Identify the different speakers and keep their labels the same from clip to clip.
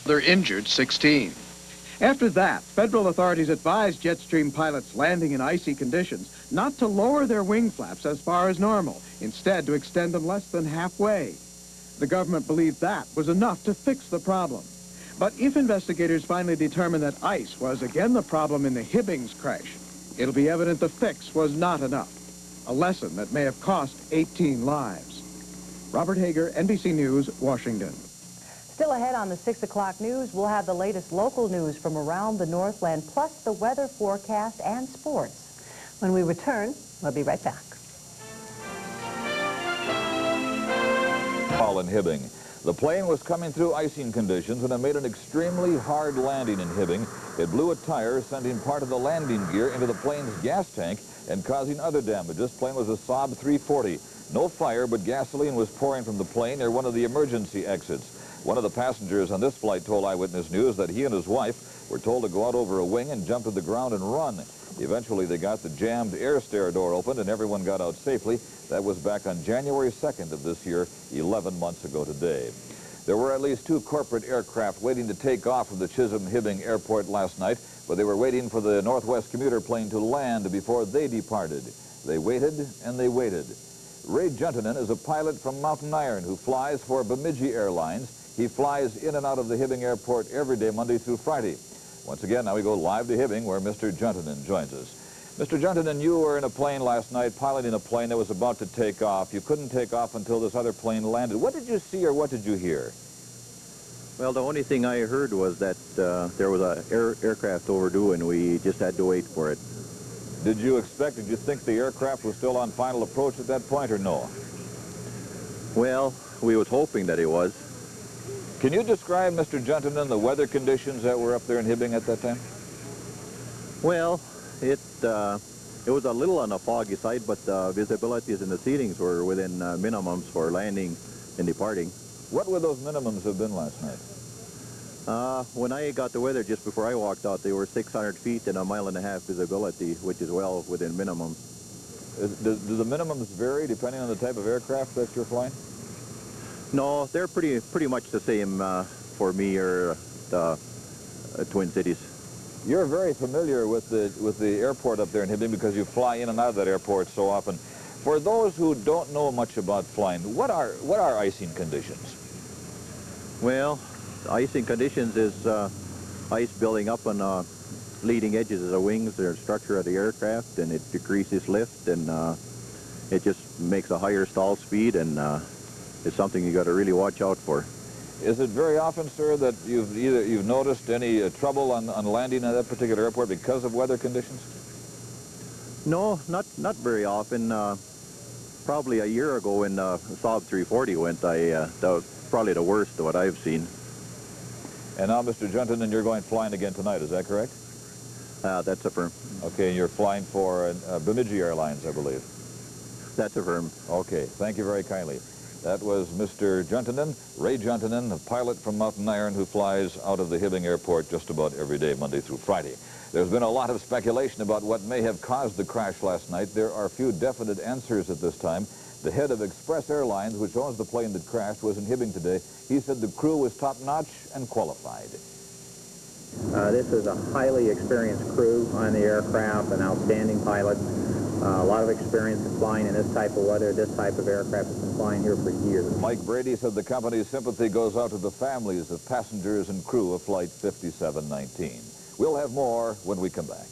Speaker 1: They're injured 16.
Speaker 2: After that, federal authorities advised Jetstream pilots landing in icy conditions not to lower their wing flaps as far as normal, instead to extend them less than halfway. The government believed that was enough to fix the problem. But if investigators finally determine that ice was again the problem in the Hibbing's crash, it'll be evident the fix was not enough. A lesson that may have cost 18 lives. Robert Hager, NBC News, Washington.
Speaker 3: Still ahead on the 6 o'clock news, we'll have the latest local news from around the Northland, plus the weather forecast and sports. When we return, we'll be right back.
Speaker 4: In Hibbing. The plane was coming through icing conditions and it made an extremely hard landing in Hibbing. It blew a tire, sending part of the landing gear into the plane's gas tank and causing other damage. This plane was a Saab 340. No fire, but gasoline was pouring from the plane near one of the emergency exits. One of the passengers on this flight told Eyewitness News that he and his wife were told to go out over a wing and jump to the ground and run. Eventually, they got the jammed air stair door opened and everyone got out safely. That was back on January 2nd of this year, 11 months ago today. There were at least 2 corporate aircraft waiting to take off from the Chisholm-Hibbing Airport last night, but they were waiting for the Northwest commuter plane to land before they departed. They waited and they waited. Ray Juntanen is a pilot from Mountain Iron who flies for Bemidji Airlines. He flies in and out of the Hibbing Airport every day, Monday through Friday. Once again, now we go live to Hibbing, where Mr. Juntanen joins us. Mr. Juntanen, you were in a plane last night, piloting a plane that was about to take off. You couldn't take off until this other plane landed. What did you see or what did you hear?
Speaker 5: Well, the only thing I heard was that there was an aircraft overdue, and we just had to wait for it.
Speaker 4: Did you think the aircraft was still on final approach at that point, or no?
Speaker 5: Well, we was hoping that it was.
Speaker 4: Can you describe, Mr. Juntanen, the weather conditions that were up there in Hibbing at that time?
Speaker 5: Well, it was a little on the foggy side, but the visibilities and the seatings were within minimums for landing and departing.
Speaker 4: What would those minimums have been last night?
Speaker 5: When I got the weather just before I walked out, they were 600 feet and 1.5 miles visibility, which is well within minimums.
Speaker 4: Do the minimums vary depending on the type of aircraft that you're flying?
Speaker 5: No, they're pretty much the same for me or the Twin Cities.
Speaker 4: You're very familiar with the airport up there in Hibbing because you fly in and out of that airport so often. For those who don't know much about flying, what are icing conditions?
Speaker 5: Well, icing conditions is ice building up on leading edges of the wings or structure of the aircraft, and it decreases lift, and it just makes a higher stall speed, and it's something you got to really watch out for.
Speaker 4: Is it very often, sir, that you've noticed any trouble on landing at that particular airport because of weather conditions?
Speaker 5: No, not very often. Probably a year ago when Saab 340 went, that was probably the worst of what I've seen.
Speaker 4: And now, Mr. Juntanen, you're going flying again tonight, is that correct?
Speaker 5: That's affirmed.
Speaker 4: Okay, and you're flying for Bemidji Airlines, I believe.
Speaker 5: That's affirmed.
Speaker 4: Okay, thank you very kindly. That was Mr. Juntanen, Ray Juntanen, a pilot from Mountain Iron who flies out of the Hibbing Airport just about every day, Monday through Friday. There's been a lot of speculation about what may have caused the crash last night. There are few definite answers at this time. The head of Express Airlines, which owns the plane that crashed, was in Hibbing today. He said the crew was top-notch and qualified.
Speaker 6: This is a highly experienced crew on the aircraft, an outstanding pilot. A lot of experience in flying in this type of weather. This type of aircraft has been flying here for years.
Speaker 4: Mike Brady said the company's sympathy goes out to the families of passengers and crew of Flight 5719. We'll have more when we come back.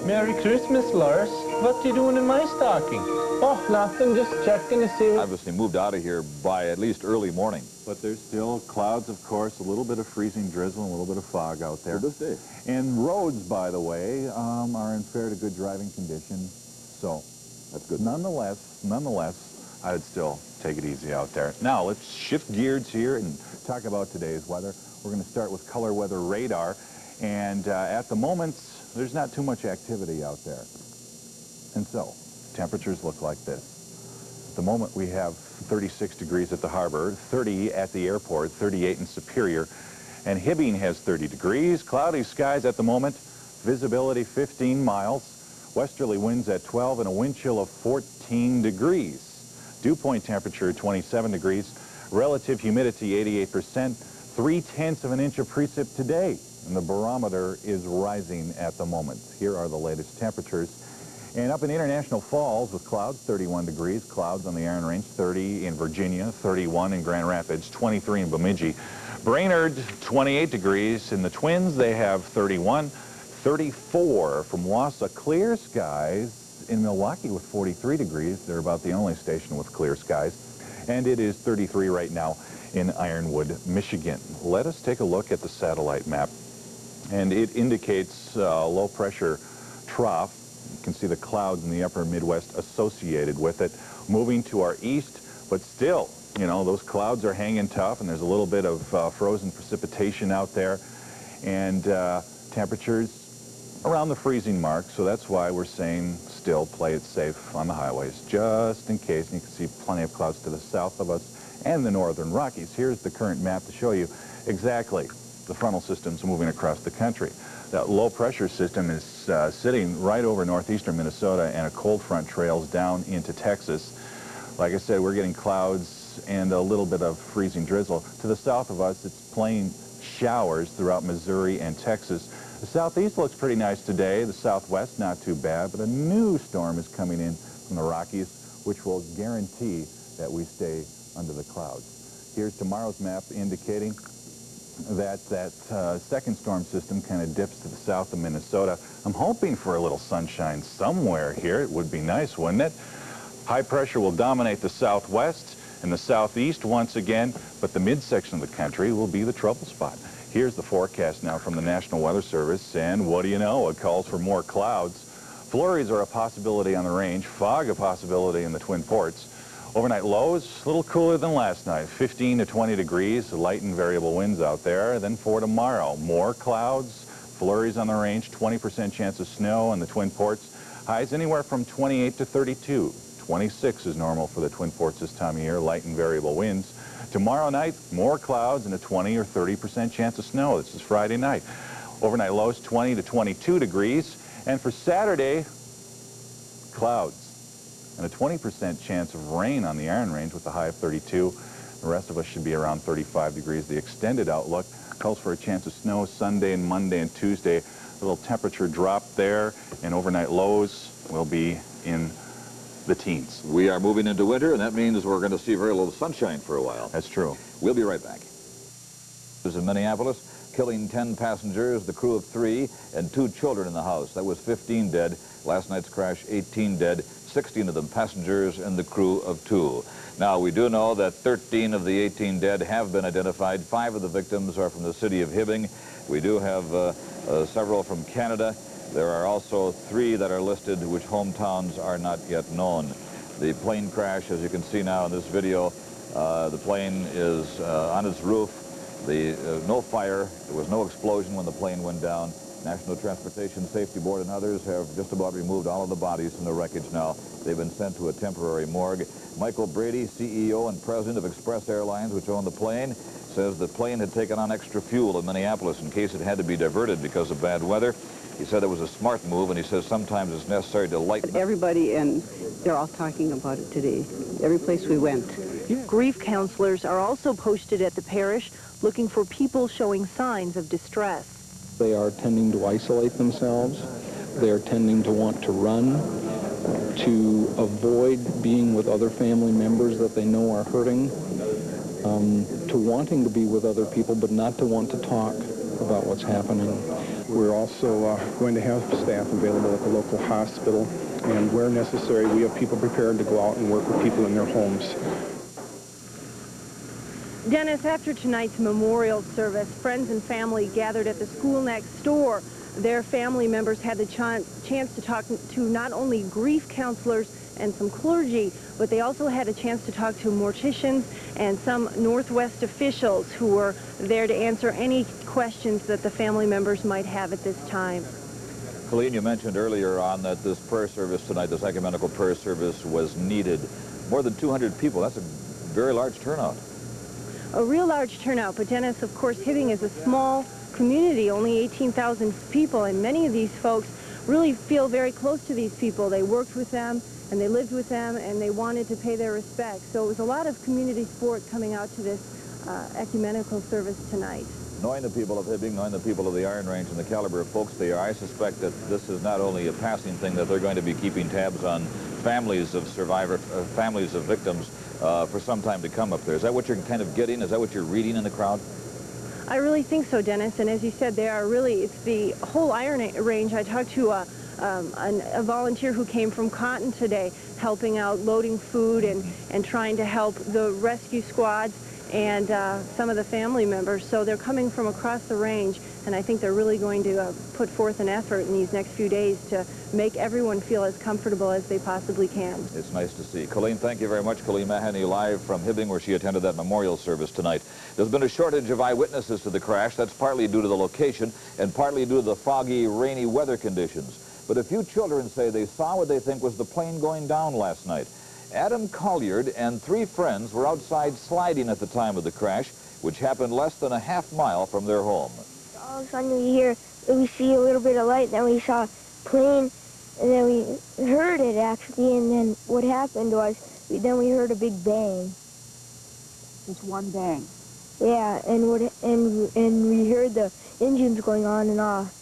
Speaker 7: Merry Christmas, Lars. What you doing in my stocking? Oh, nothing, just checking to see.
Speaker 4: Obviously moved out of here by at least early morning.
Speaker 8: But there's still clouds, of course, a little bit of freezing drizzle, and a little bit of fog out there.
Speaker 4: To this day.
Speaker 8: And roads, by the way, are in fair to good driving condition. So
Speaker 4: that's good.
Speaker 8: Nonetheless, I would still take it easy out there. Now, let's shift gears here and talk about today's weather. We're going to start with color weather radar. And at the moment, there's not too much activity out there. And so, temperatures look like this. At the moment, we have 36 degrees at the harbor, 30 at the airport, 38 in Superior. And Hibbing has 30 degrees, cloudy skies at the moment, visibility 15 miles, westerly winds at 12, and a wind chill of 14 degrees. Dew point temperature 27 degrees. Relative humidity 88%, 0.3 of an inch of precip today. And the barometer is rising at the moment. Here are the latest temperatures. And up in International Falls with clouds, 31 degrees. Clouds on the Iron Range, 30 in Virginia, 31 in Grand Rapids, 23 in Bemidji. Brainerd, 28 degrees. In the Twins, they have 31. 34 from Wausau. Clear skies in Milwaukee with 43 degrees. They're about the only station with clear skies. And it is 33 right now in Ironwood, Michigan. Let us take a look at the satellite map. And it indicates a low-pressure trough. You can see the clouds in the upper Midwest associated with it, moving to our east, but still, you know, those clouds are hanging tough, and there's a little bit of frozen precipitation out there, and temperatures around the freezing mark, so that's why we're saying still play it safe on the highways, just in case. And you can see plenty of clouds to the south of us and the northern Rockies. Here's the current map to show you exactly the frontal systems moving across the country. That low-pressure system is sitting right over northeastern Minnesota, and a cold front trails down into Texas. Like I said, we're getting clouds and a little bit of freezing drizzle. To the south of us, it's plain showers throughout Missouri and Texas. The southeast looks pretty nice today. The southwest, not too bad, but a new storm is coming in from the Rockies, which will guarantee that we stay under the clouds. Here's tomorrow's map indicating that second storm system kind of dips to the south of Minnesota. I'm hoping for a little sunshine somewhere here. It would be nice, wouldn't it? High pressure will dominate the southwest and the southeast once again, but the midsection of the country will be the trouble spot. Here's the forecast now from the National Weather Service, and what do you know? It calls for more clouds. Flurries are a possibility on the range, fog a possibility in the Twin Ports. Overnight lows, a little cooler than last night, 15 to 20 degrees, light and variable winds out there. Then for tomorrow, more clouds, flurries on the range, 20% chance of snow in the Twin Ports. Highs anywhere from 28 to 32. 26 is normal for the Twin Ports this time of year, light and variable winds. Tomorrow night, more clouds and a 20 or 30% chance of snow. This is Friday night. Overnight lows, 20 to 22 degrees. And for Saturday, clouds and a 20% chance of rain on the Iron Range with a high of 32. The rest of us should be around 35 degrees. The extended outlook calls for a chance of snow Sunday and Monday and Tuesday. A little temperature drop there, and overnight lows will be in the teens.
Speaker 4: We are moving into winter, and that means we're going to see very little sunshine for a while.
Speaker 8: That's true.
Speaker 4: We'll be right back. This is in Minneapolis, killing 10 passengers, the crew of 3, and 2 children in the house. That was 15 dead. Last night's crash, 18 dead. 16 of them passengers and the crew of 2. Now, we do know that 13 of the 18 dead have been identified. 5 of the victims are from the city of Hibbing. We do have several from Canada. There are also 3 that are listed which hometowns are not yet known. The plane crash, as you can see now in this video, the plane is on its roof. No fire. There was no explosion when the plane went down. National Transportation Safety Board and others have just about removed all of the bodies from the wreckage now. They've been sent to a temporary morgue. Michael Brady, CEO and president of Express Airlines, which owned the plane, says the plane had taken on extra fuel in Minneapolis in case it had to be diverted because of bad weather. He said it was a smart move, and he says sometimes it's necessary to lighten...
Speaker 1: Everybody, and they're all talking about it today. Every place we went.
Speaker 9: Yeah. Grief counselors are also posted at the parish looking for people showing signs of distress.
Speaker 10: They are tending to isolate themselves. They are tending to want to run, to avoid being with other family members that they know are hurting, to wanting to be with other people but not to want to talk about what's happening.
Speaker 11: We're also going to have staff available at the local hospital, and where necessary, we have people prepared to go out and work with people in their homes.
Speaker 9: Dennis, after tonight's memorial service, friends and family gathered at the school next door. Their family members had the chance to talk to not only grief counselors and some clergy, but they also had a chance to talk to morticians and some Northwest officials who were there to answer any questions that the family members might have at this time.
Speaker 4: Colleen, you mentioned earlier on that this prayer service tonight, this ecumenical prayer service, was needed. More than 200 people. That's a very large turnout.
Speaker 9: A real large turnout, but Dennis, of course, Hibbing is a small community, only 18,000 people, and many of these folks really feel very close to these people. They worked with them, and they lived with them, and they wanted to pay their respects. So it was a lot of community sport coming out to this ecumenical service tonight.
Speaker 4: Knowing the people of Hibbing, knowing the people of the Iron Range and the caliber of folks they are, I suspect that this is not only a passing thing, that they're going to be keeping tabs on families of families of victims for some time to come up there. Is that what you're kind of getting? Is that what you're reading in the crowd?
Speaker 9: I really think so, Dennis. And as you said, they are really, it's the whole Iron Range. I talked to a volunteer who came from Cotton today, helping out, loading food and trying to help the rescue squads and some of the family members. So they're coming from across the range, and I think they're really going to put forth an effort in these next few days to make everyone feel as comfortable as they possibly can.
Speaker 4: It's nice to see. Colleen, thank you very much. Colleen Mahoney live from Hibbing, where she attended that memorial service tonight. There's been a shortage of eyewitnesses to the crash. That's partly due to the location and partly due to the foggy, rainy weather conditions. But a few children say they saw what they think was the plane going down last night. Adam Colliard and 3 friends were outside sliding at the time of the crash, which happened less than a half-mile from their home.
Speaker 12: All of a sudden we see a little bit of light, then we saw a plane, and then we heard it actually, and then what happened was, then we heard a big bang.
Speaker 1: Just one bang.
Speaker 12: Yeah, and we heard the engines going on and off.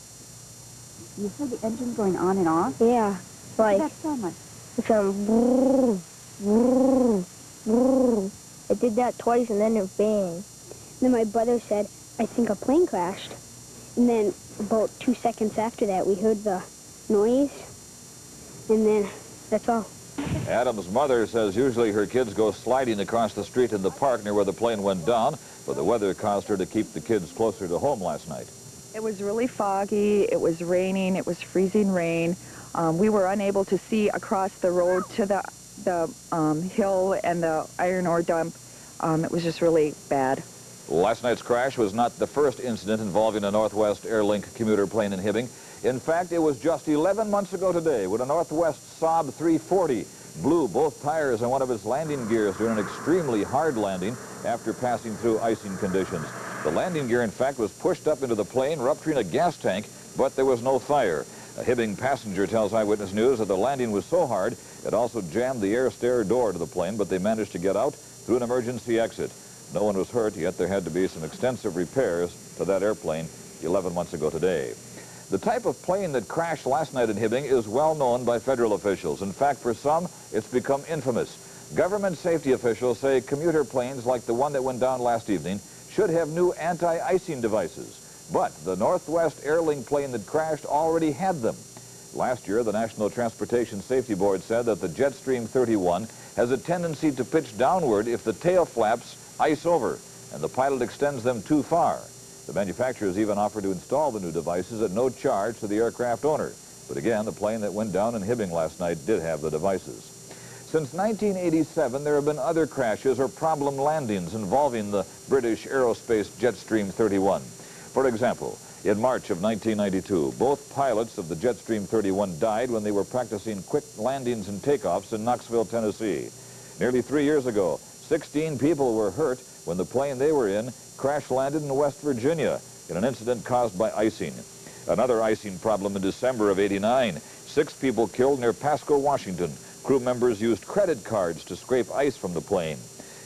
Speaker 1: You heard the engine going on and off?
Speaker 12: Yeah, like...
Speaker 1: That sound like?
Speaker 12: It sounded brrr, brrr, brrr. It did that twice and then it banged.
Speaker 13: Then my brother said, I think a plane crashed. And then about 2 seconds after that, we heard the noise. And then that's all.
Speaker 4: Adam's mother says usually her kids go sliding across the street in the park near where the plane went down, but the weather caused her to keep the kids closer to home last night.
Speaker 14: It was really foggy, it was raining, it was freezing rain. We were unable to see across the road to the hill and the iron ore dump. It was just really bad.
Speaker 4: Last night's crash was not the first incident involving a Northwest Airlink commuter plane in Hibbing. In fact, it was just 11 months ago today when a Northwest Saab 340 blew both tires on one of its landing gears during an extremely hard landing after passing through icing conditions. The landing gear, in fact, was pushed up into the plane, rupturing a gas tank, but there was no fire. A Hibbing passenger tells Eyewitness News that the landing was so hard it also jammed the air stair door to the plane, but they managed to get out through an emergency exit. No one was hurt, yet there had to be some extensive repairs to that airplane 11 months ago today. The type of plane that crashed last night in Hibbing is well known by federal officials. In fact, for some, it's become infamous. Government safety officials say commuter planes like the one that went down last evening should have new anti-icing devices. But the Northwest Airlink plane that crashed already had them. Last year, the National Transportation Safety Board said that the Jetstream 31 has a tendency to pitch downward if the tail flaps ice over and the pilot extends them too far. The manufacturers even offered to install the new devices at no charge to the aircraft owner. But again, the plane that went down in Hibbing last night did have the devices. Since 1987, there have been other crashes or problem landings involving the British aerospace Jetstream 31. For example, in March of 1992, both pilots of the Jetstream 31 died when they were practicing quick landings and takeoffs in Knoxville, Tennessee. Nearly 3 years ago, 16 people were hurt when the plane they were in crash-landed in West Virginia in an incident caused by icing. Another icing problem in December of '89. 6 people killed near Pasco, Washington. Crew members used credit cards to scrape ice from the plane.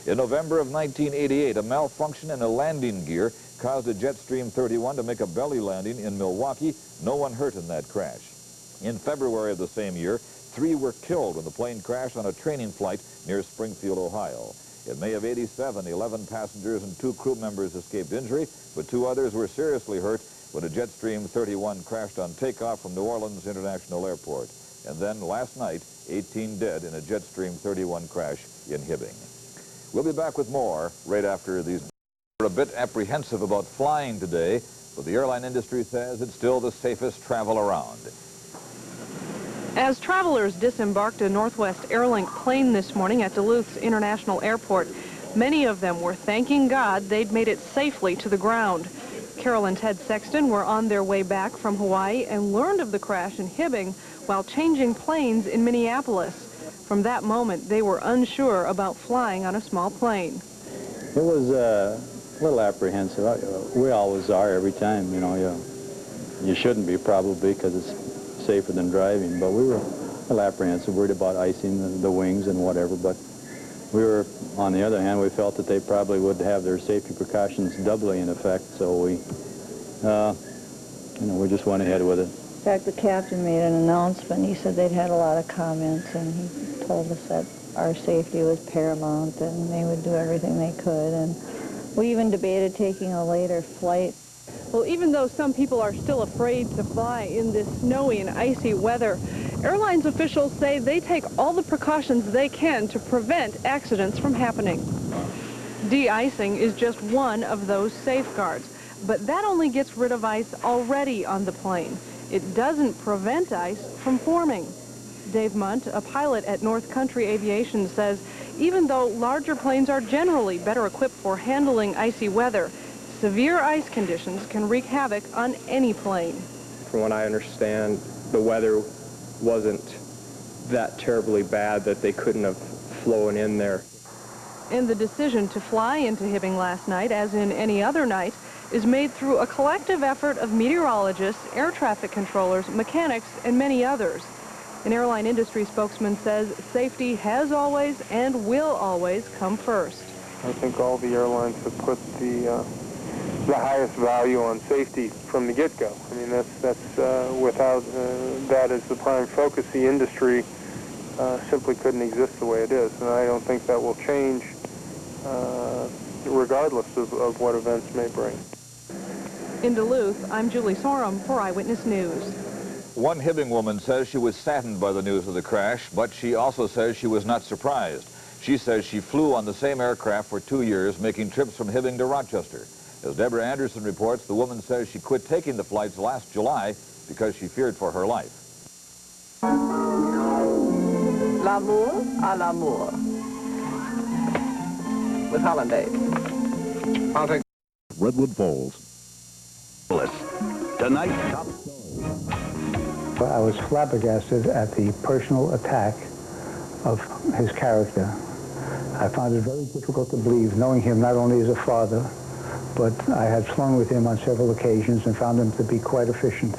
Speaker 4: In November of 1988, a malfunction in a landing gear caused a Jetstream 31 to make a belly landing in Milwaukee. No one hurt in that crash. In February of the same year, 3 were killed when the plane crashed on a training flight near Springfield, Ohio. In May of '87, 11 passengers and 2 crew members escaped injury, but 2 others were seriously hurt when a Jetstream 31 crashed on takeoff from New Orleans International Airport. And then last night, 18 dead in a Jetstream 31 crash in Hibbing. We'll be back with more right after these. We're a bit apprehensive about flying today, but the airline industry says it's still the safest travel around.
Speaker 15: As travelers disembarked a Northwest Airlink plane this morning at Duluth's International Airport, many of them were thanking God they'd made it safely to the ground. Carol and Ted Sexton were on their way back from Hawaii and learned of the crash in Hibbing while changing planes in Minneapolis. From that moment, they were unsure about flying on a small plane.
Speaker 16: It was a little apprehensive. We always are every time, you know. You shouldn't be probably because it's safer than driving, but we were a little apprehensive, worried about icing the wings and whatever, but we were, on the other hand, we felt that they probably would have their safety precautions doubly in effect, so we, we just went ahead with it.
Speaker 17: In fact, the captain made an announcement. He said they'd had a lot of comments, and he told us that our safety was paramount and they would do everything they could. And we even debated taking a later flight.
Speaker 15: Well, even though some people are still afraid to fly in this snowy and icy weather, airlines officials say they take all the precautions they can to prevent accidents from happening. De-icing is just one of those safeguards, but that only gets rid of ice already on the plane. It doesn't prevent ice from forming. Dave Munt, a pilot at North Country Aviation, says even though larger planes are generally better equipped for handling icy weather, severe ice conditions can wreak havoc on any plane.
Speaker 18: From what I understand, the weather wasn't that terribly bad that they couldn't have flown in there.
Speaker 15: And the decision to fly into Hibbing last night, as in any other night, is made through a collective effort of meteorologists, air traffic controllers, mechanics, and many others. An airline industry spokesman says safety has always and will always come first.
Speaker 19: I think all the airlines have put the highest value on safety from the get-go. I mean, that's without that as the prime focus, the industry simply couldn't exist the way it is, and I don't think that will change regardless of what events may bring.
Speaker 15: In Duluth, I'm Julie Sorum for Eyewitness News.
Speaker 4: One Hibbing woman says she was saddened by the news of the crash, but she also says she was not surprised. She says she flew on the same aircraft for 2 years, making trips from Hibbing to Rochester. As Deborah Anderson reports, the woman says she quit taking the flights last July because she feared for her life.
Speaker 20: L'amour à l'amour. With Hollandaise.
Speaker 21: Redwood Falls. Tonight, top story.
Speaker 22: I was flabbergasted at the personal attack of his character. I found it very difficult to believe, knowing him not only as a father, but I had flown with him on several occasions and found him to be quite efficient.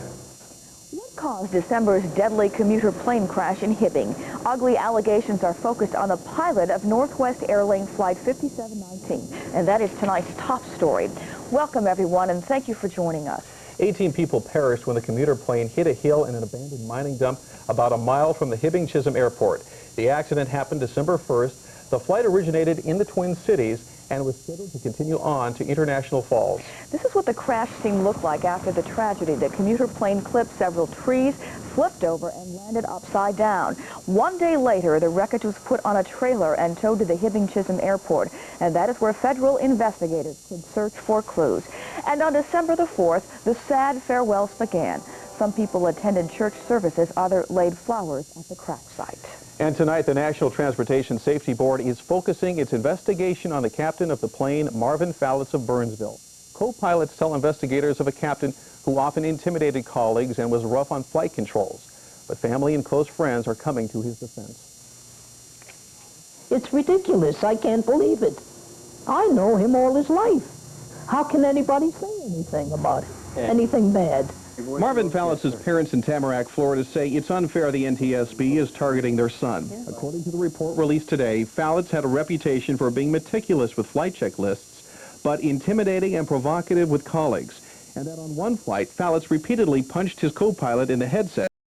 Speaker 23: What caused December's deadly commuter plane crash in Hibbing? Ugly allegations are focused on the pilot of Northwest Airlines Flight 5719, and that is tonight's top story. Welcome, everyone, and thank you for joining us.
Speaker 24: 18 people perished when the commuter plane hit a hill in an abandoned mining dump about a mile from the Hibbing-Chisholm Airport. The accident happened December 1st. The flight originated in the Twin Cities and was scheduled to continue on to International Falls.
Speaker 23: This is what the crash scene looked like after the tragedy. The commuter plane clipped several trees, flipped over, and landed upside down. 1 day later, the wreckage was put on a trailer and towed to the Hibbing-Chisholm Airport, and that is where federal investigators could search for clues. And on December the 4th, the sad farewells began. Some people attended church services, others laid flowers at the crash site.
Speaker 24: And tonight, the National Transportation Safety Board is focusing its investigation on the captain of the plane, Marvin Fallitz of Burnsville. Co-pilots tell investigators of a captain who often intimidated colleagues and was rough on flight controls. But family and close friends are coming to his defense.
Speaker 25: It's ridiculous. I can't believe it. I know him all his life. How can anybody say anything about anything bad?
Speaker 24: Marvin Fallitz's parents in TAMARAC, Florida say it's unfair the NTSB is targeting their son. According to the report released today, Fallitz had a reputation for being meticulous with flight checklists, but intimidating and provocative with colleagues. And that on one flight, Fallitz repeatedly punched his co-pilot in the headset.